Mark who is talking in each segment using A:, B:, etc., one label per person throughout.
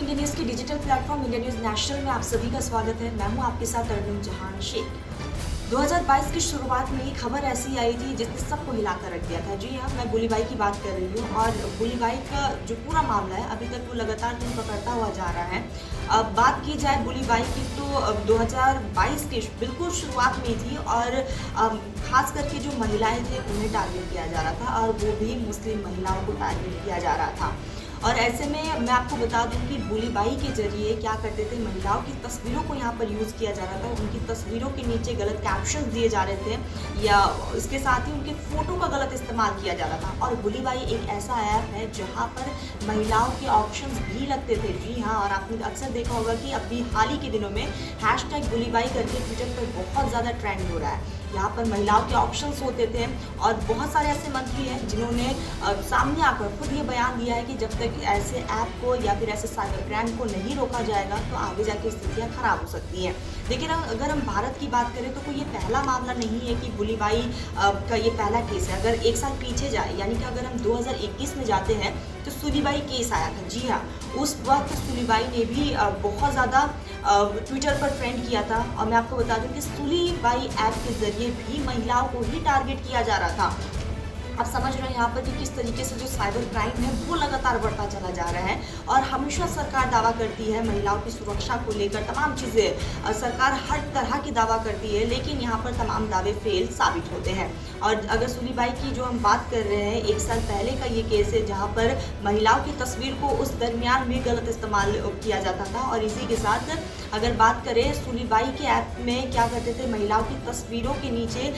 A: India news के digital platform India news national में आप सभी का स्वागत है। मैं हूं आपके साथ अर्जुन जहान शेख। 2022 की शुरुआत में खबर ऐसी आई थी जिसने सबको हिलाकर रख दिया था। जी हाँ, मैं बुलीबाई की बात कर रही हूँ और बुलीबाई का जो पूरा मामला है अभी तक वो लगातार कहीं पकड़ता हुआ जा रहा है। अब बात की जाए बुलीबाई की तो 2022 की बिल्कुल शुरुआत में थी और खास करके जो महिलाएं थे उन्हें टारगेट किया जा रहा था और वो भी मुस्लिम महिलाओं को टारगेट किया जा रहा था। और ऐसे में मैं आपको बता दूं कि बुलीबाई के जरिए क्या करते थे, महिलाओं की तस्वीरों को यहाँ पर यूज़ किया जा रहा था। उनकी तस्वीरों के नीचे गलत कैप्शन दिए जा रहे थे या इसके साथ ही उनके फ़ोटो का गलत इस्तेमाल किया जा रहा था। और बुलीबाई एक ऐसा ऐप है जहाँ पर महिलाओं के ऑप्शंस भी लगते थे। जी हाँ, और आपने अक्सर देखा होगा कि अभी हाल ही के दिनों में #बुलीबाई करके ट्विटर पर बहुत ज़्यादा ट्रेंड हो रहा है। यहाँ पर महिलाओं के ऑप्शंस होते थे और बहुत सारे ऐसे मंत्री हैं जिन्होंने सामने आकर खुद ये बयान दिया है कि जब तक ऐसे ऐप को या फिर ऐसे साइबर क्राइम को नहीं रोका जाएगा तो आगे जाके स्थितियाँ खराब हो सकती हैं। लेकिन अगर हम भारत की बात करें तो कोई ये पहला मामला नहीं है कि बुलीबाई का ये पहला केस है। अगर एक साल पीछे जाए यानी कि अगर हम 2021 में जाते हैं तो सुलीबाई केस आया था। जी हाँ, उस वक्त सुलीबाई ने भी बहुत ज़्यादा ट्विटर पर ट्रेंड किया था और मैं आपको बता दूं कि सुलीबाई ऐप के ज़रिए भी महिलाओं को ही टारगेट किया जा रहा था। आप समझ रहे हैं यहाँ पर कि किस तरीके से जो साइबर क्राइम है वो लगातार बढ़ता चला जा रहा है। और हमेशा सरकार दावा करती है महिलाओं की सुरक्षा को लेकर तमाम चीज़ें सरकार हर तरह की दावा करती है, लेकिन यहाँ पर तमाम दावे फेल साबित होते हैं। और अगर सुलीबाई की जो हम बात कर रहे हैं, एक साल पहले का ये केस है जहाँ पर महिलाओं की तस्वीर को उस दरमियान में गलत इस्तेमाल किया जाता था। और इसी के साथ अगर बात करें सुलीबाई के ऐप में क्या करते थे, महिलाओं की तस्वीरों के नीचे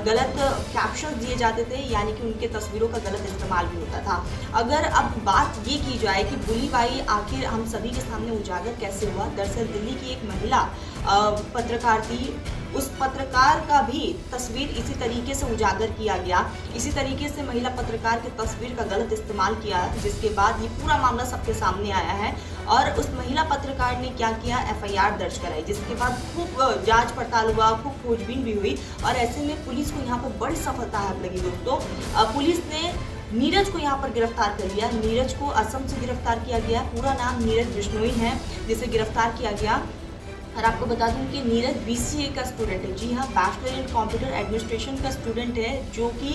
A: गलत कैप्शन दिए जाते थे यानी कि उनके तस्वीरों का गलत इस्तेमाल भी होता था। अगर अब बात ये की जाए कि बुलीबाई आखिर हम सभी के सामने उजागर कैसे हुआ, दरअसल दिल्ली की एक महिला पत्रकार थी, उस पत्रकार का भी तस्वीर इसी तरीके से उजागर किया गया। इसी तरीके से महिला पत्रकार की तस्वीर का गलत इस्तेमाल किया, जिसके बाद ये पूरा मामला सबके सामने आया है। और उस महिला पत्रकार ने क्या किया, FIR दर्ज कराई, जिसके बाद खूब जांच पड़ताल हुआ, खूब खोजबीन भी हुई। और ऐसे में पुलिस को यहाँ पर बड़ी सफलता हाथ लगी दोस्तों। पुलिस ने नीरज को यहाँ पर गिरफ्तार कर लिया। नीरज को असम से गिरफ्तार किया गया। पूरा नाम नीरज बिश्नोई है जिसे गिरफ्तार किया गया। और आपको बता दूं कि नीरज BCA का स्टूडेंट है। जी हाँ, बैचलर इन कंप्यूटर एडमिनिस्ट्रेशन का स्टूडेंट है जो कि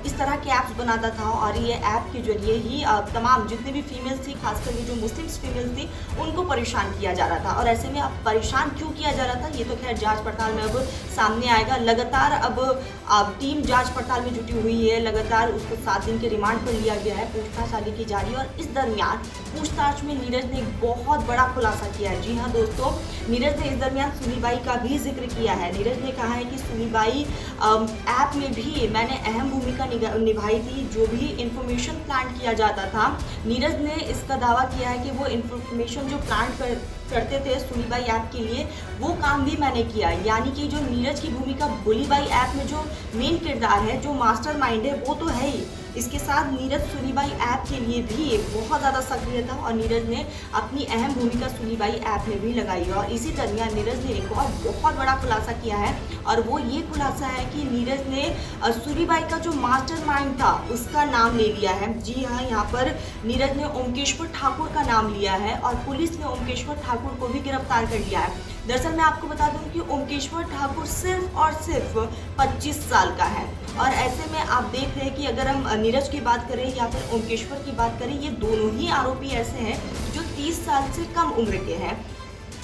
A: इस तरह के ऐप्स बनाता था। और ये ऐप के जरिए ही तमाम जितने भी फीमेल्स थी, खासकर ये जो मुस्लिम्स फीमेल्स थी, उनको परेशान किया जा रहा था। और ऐसे में अब परेशान क्यों किया जा रहा था ये तो खैर जाँच पड़ताल में अब सामने आएगा। लगातार अब टीम जाँच पड़ताल में जुटी हुई है। लगातार उसको 7 दिन के रिमांड पर लिया गया है, पूछताछ आगे की जा रही है। और इस दरमियान पूछताछ में नीरज ने एक बहुत बड़ा खुलासा किया है। जी हाँ दोस्तों, नीरज ने इस दरमियान सुलीबाई का भी जिक्र किया है। नीरज ने कहा है कि सुलीबाई ऐप में भी मैंने अहम भूमिका निभाई थी। जो भी इंफॉर्मेशन प्लांट किया जाता था, नीरज ने इसका दावा किया है कि वो इंफॉर्मेशन जो प्लांट करते थे सुलीबाई ऐप के लिए, वो काम भी मैंने किया। यानी कि जो नीरज की भूमिका बुलीबाई ऐप में जो मेन किरदार है, जो मास्टरमाइंड है, वो तो है ही। इसके साथ नीरज सुलीबाई ऐप के लिए भी बहुत ज़्यादा सक्रिय था और नीरज ने अपनी अहम भूमिका सुलीबाई ऐप में भी लगाई। और इसी दरमियान नीरज ने एक और बहुत बड़ा खुलासा किया है और वो ये खुलासा है कि नीरज ने सुलीबाई का जो मास्टरमाइंड था उसका नाम ले लिया है। जी हाँ, यहाँ पर नीरज ने ओमकेश्वर ठाकुर का नाम लिया है और पुलिस ने ओमकेश्वर ठाकुर को भी गिरफ्तार कर लिया है। दरअसल मैं आपको बता दूं कि ओमकेश्वर ठाकुर सिर्फ और सिर्फ 25 साल का है। और ऐसे में आप देख रहे हैं कि अगर हम नीरज की बात करें या फिर ओमकेश्वर की बात करें, ये दोनों ही आरोपी ऐसे हैं जो 30 साल से कम उम्र के हैं।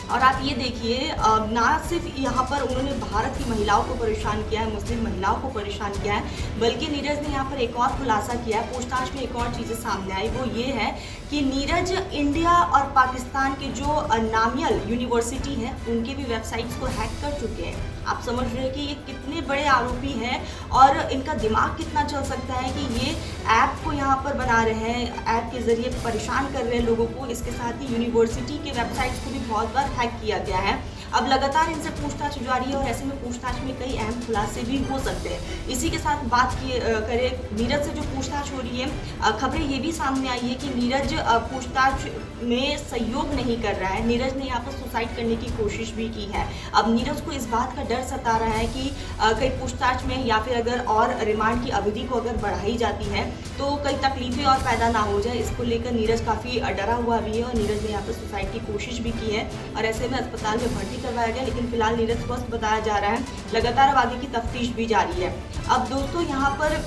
A: और आप ये देखिए, ना सिर्फ यहाँ पर उन्होंने भारत की महिलाओं को परेशान किया है, मुस्लिम महिलाओं को परेशान किया है, बल्कि नीरज ने यहाँ पर एक और खुलासा किया है। पूछताछ में एक और चीज़ें सामने आई, वो ये है कि नीरज इंडिया और पाकिस्तान के जो नामियल यूनिवर्सिटी है उनके भी वेबसाइट्स को हैक कर चुके हैं। आप समझ रहे हैं कि ये कितने बड़े आरोपी हैं और इनका दिमाग कितना चल सकता है कि ये ऐप को यहाँ पर बना रहे हैं, ऐप के ज़रिए परेशान कर रहे हैं लोगों को। इसके साथ ही यूनिवर्सिटी के वेबसाइट्स को भी बहुत बार हैक किया गया है। अब लगातार इनसे पूछताछ जारी है और ऐसे में पूछताछ में कई अहम खुलासे भी हो सकते हैं। इसी के साथ बात करें नीरज से जो पूछताछ हो रही है, खबरें ये भी सामने आई है कि नीरज पूछताछ में सहयोग नहीं कर रहा है। नीरज ने यहाँ पर सुसाइड करने की कोशिश भी की है। अब नीरज को इस बात का डर सता रहा है कि कई पूछताछ में या फिर अगर और रिमांड की अवधि को अगर बढ़ाई जाती है तो कई तकलीफें और पैदा ना हो जाए, इसको लेकर नीरज काफ़ी डरा हुआ भी है और नीरज ने यहाँ पर सुसाइड की कोशिश भी की है और ऐसे में अस्पताल में भर्ती करवाया गया, लेकिन फिलहाल नीरज स्वस्थ बताया जा रहा है। लगातार अब आगे की तफ्तीश भी जारी है। अब दोस्तों यहाँ पर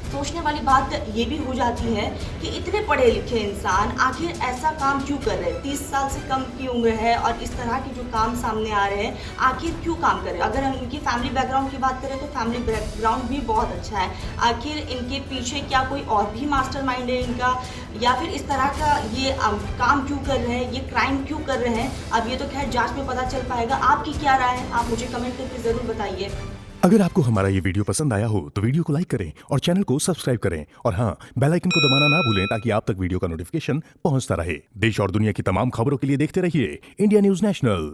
A: सोचने वाली बात ये भी हो जाती है कि इतने पढ़े लिखे इंसान आखिर ऐसा काम क्यों कर रहे हैं। 30 साल से कम की उम्र है और इस तरह के जो काम सामने आ रहे हैं, आखिर क्यों काम कर रहे हैं। अगर हम इनकी फैमिली बैकग्राउंड की बात करें तो फैमिली बैकग्राउंड भी बहुत अच्छा है। आखिर इनके पीछे क्या कोई और भी मास्टरमाइंड है इनका, या फिर इस तरह का ये काम क्यों कर रहे हैं, ये क्राइम क्यों कर रहे हैं। अब ये तो खैर जांच में पता चल पाएगा। आपकी क्या राय है, आप मुझे कमेंट करके ज़रूर बताइए।
B: अगर आपको हमारा ये वीडियो पसंद आया हो तो वीडियो को लाइक करें और चैनल को सब्सक्राइब करें और हाँ, बेल आइकन को दबाना ना भूलें ताकि आप तक वीडियो का नोटिफिकेशन पहुंचता रहे। देश और दुनिया की तमाम खबरों के लिए देखते रहिए इंडिया न्यूज़ नेशनल।